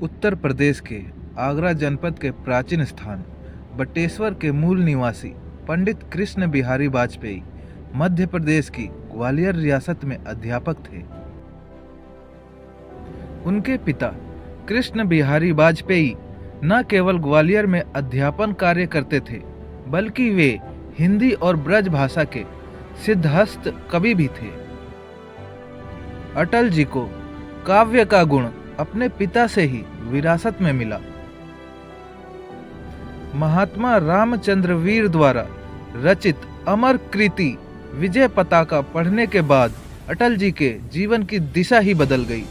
उत्तर प्रदेश के आगरा जनपद के प्राचीन स्थान बटेश्वर के मूल निवासी पंडित कृष्ण बिहारी वाजपेयी मध्य प्रदेश की ग्वालियर रियासत में अध्यापक थे। उनके पिता कृष्ण बिहारी वाजपेयी न केवल ग्वालियर में अध्यापन कार्य करते थे, बल्कि वे हिंदी और ब्रज भाषा के सिद्धहस्त कवि भी थे। अटल जी को काव्य का गुण अपने पिता से ही विरासत में मिला। महात्मा रामचंद्र वीर द्वारा रचित अमर कृति विजय पताका पढ़ने के बाद अटल जी के जीवन की दिशा ही बदल गई।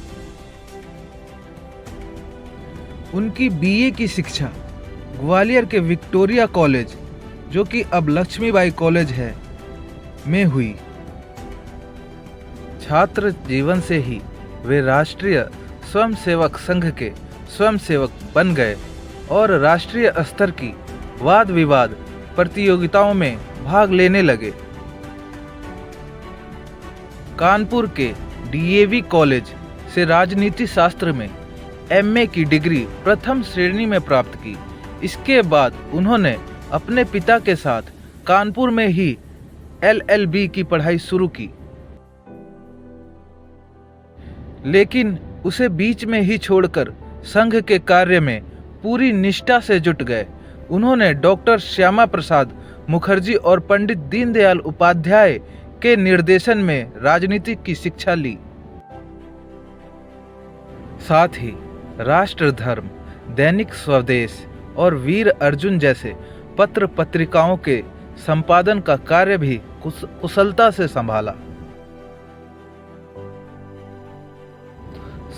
उनकी बीए की शिक्षा ग्वालियर के विक्टोरिया कॉलेज, जो कि अब लक्ष्मीबाई कॉलेज है, में हुई। छात्र जीवन से ही वे राष्ट्रीय स्वयंसेवक संघ के स्वयंसेवक बन गए और राष्ट्रीय स्तर की वाद विवाद प्रतियोगिताओं में भाग लेने लगे। कानपुर के डीएवी कॉलेज से राजनीति शास्त्र में एमए की डिग्री प्रथम श्रेणी में प्राप्त की। इसके बाद उन्होंने अपने पिता के साथ कानपुर में ही एलएलबी की पढ़ाई शुरू की, लेकिन उसे बीच में ही छोड़कर संघ के कार्य में पूरी निष्ठा से जुट गए। उन्होंने डॉक्टर श्यामा प्रसाद मुखर्जी और पंडित दीनदयाल उपाध्याय के निर्देशन में राजनीति की शिक्षा ली। साथ ही राष्ट्र धर्म, दैनिक स्वदेश और वीर अर्जुन जैसे पत्र पत्रिकाओं के संपादन का कार्य भी कुशलता से संभाला।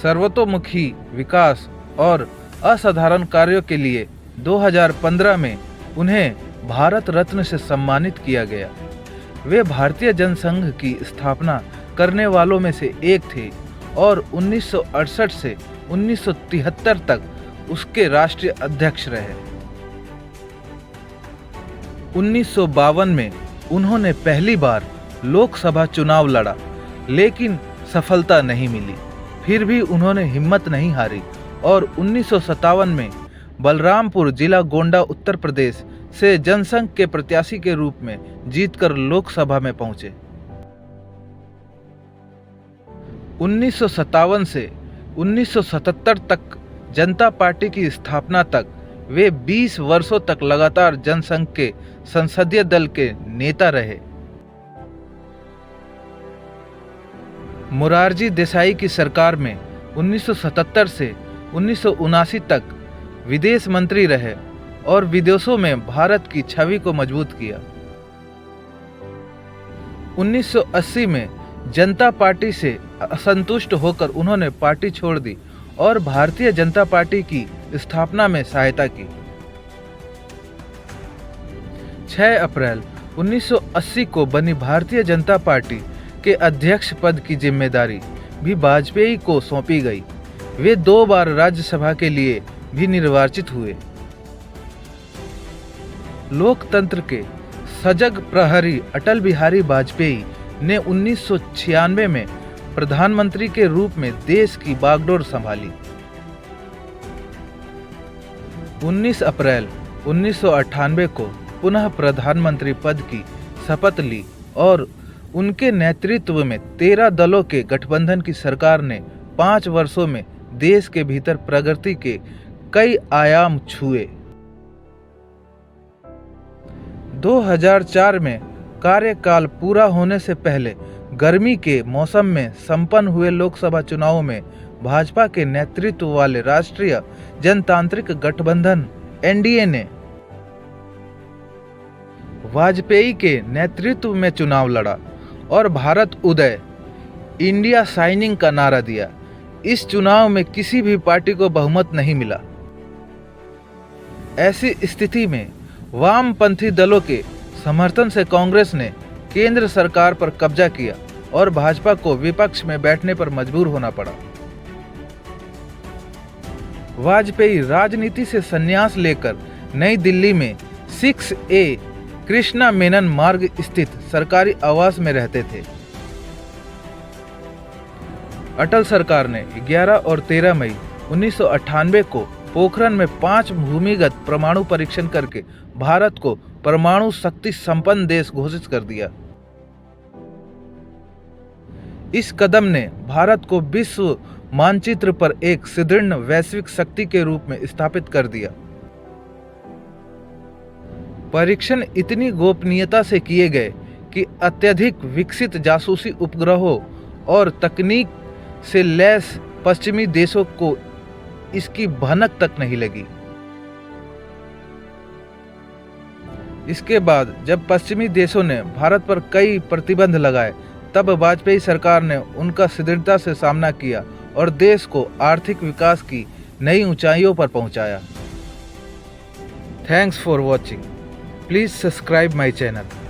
सर्वतोमुखी विकास और असाधारण कार्यों के लिए 2015 में उन्हें भारत रत्न से सम्मानित किया गया। वे भारतीय जनसंघ की स्थापना करने वालों में से एक थे और 1968 से 1973 तक उसके राष्ट्रीय अध्यक्ष रहे। 1952 में उन्होंने पहली बार लोकसभा चुनाव लड़ा, लेकिन सफलता नहीं मिली। फिर भी उन्होंने हिम्मत नहीं हारी और 1957 में बलरामपुर जिला गोंडा उत्तर प्रदेश से जनसंघ के प्रत्याशी के रूप में जीतकर लोकसभा में पहुंचे। 1957 से 1977 तक जनता पार्टी की स्थापना तक वे 20 वर्षों तक लगातार जनसंघ के संसदीय दल के नेता रहे। मोरारजी देसाई की सरकार में 1977 से 1979 तक विदेश मंत्री रहे और विदेशों में भारत की छवि को मजबूत किया। 1980 में जनता पार्टी से असंतुष्ट होकर उन्होंने पार्टी छोड़ दी और भारतीय जनता पार्टी की स्थापना में सहायता की। 6 अप्रैल 1980 को बनी भारतीय जनता पार्टी के अध्यक्ष पद की जिम्मेदारी भी वाजपेयी को सौंपी गई। वे 2 बार राज्यसभा के लिए भी निर्वाचित हुए। लोकतंत्र के सजग प्रहरी अटल बिहारी वाजपेयी ने 1996 में प्रधानमंत्री के रूप में देश की बागडोर संभाली। 19 अप्रैल 1998 को पुनः प्रधानमंत्री पद की शपथ ली और उनके नेतृत्व में 13 दलों के गठबंधन की सरकार ने 5 वर्षों में देश के भीतर प्रगति के कई आयाम छुए। 2004 में कार्यकाल पूरा होने से पहले गर्मी के मौसम में संपन्न हुए लोकसभा चुनावों में भाजपा के नेतृत्व वाले राष्ट्रीय जनतांत्रिक गठबंधन एनडीए ने वाजपेयी के नेतृत्व में चुनाव लड़ा और भारत उदय, इंडिया शाइनिंग का नारा दिया। इस चुनाव में किसी भी पार्टी को बहुमत नहीं मिला। ऐसी स्थिति में वामपंथी दलों के समर्थन से कांग्रेस ने केंद्र सरकार पर कब्जा किया और भाजपा को विपक्ष में बैठने पर मजबूर होना पड़ा। वाजपेयी राजनीति से संन्यास लेकर नई दिल्ली में 6A कृष्णा मेनन मार्ग स्थित सरकारी आवास में रहते थे। अटल सरकार ने 11 और 13 मई 1998 को पोखरण में 5 भूमिगत परमाणु परीक्षण करके भारत को परमाणु शक्ति संपन्न देश घोषित कर दिया। इस कदम ने भारत को विश्व मानचित्र पर एक सुदृढ़ वैश्विक शक्ति के रूप में स्थापित कर दिया। परीक्षण इतनी गोपनीयता से किए गए कि अत्यधिक विकसित जासूसी उपग्रहों और तकनीक से लैस पश्चिमी देशों को इसकी भनक तक नहीं लगी। इसके बाद जब पश्चिमी देशों ने भारत पर कई प्रतिबंध लगाए, तब वाजपेयी सरकार ने उनका सुदृढ़ता से सामना किया और देश को आर्थिक विकास की नई ऊंचाइयों पर पहुंचाया। Thanks for watching. Please subscribe my channel.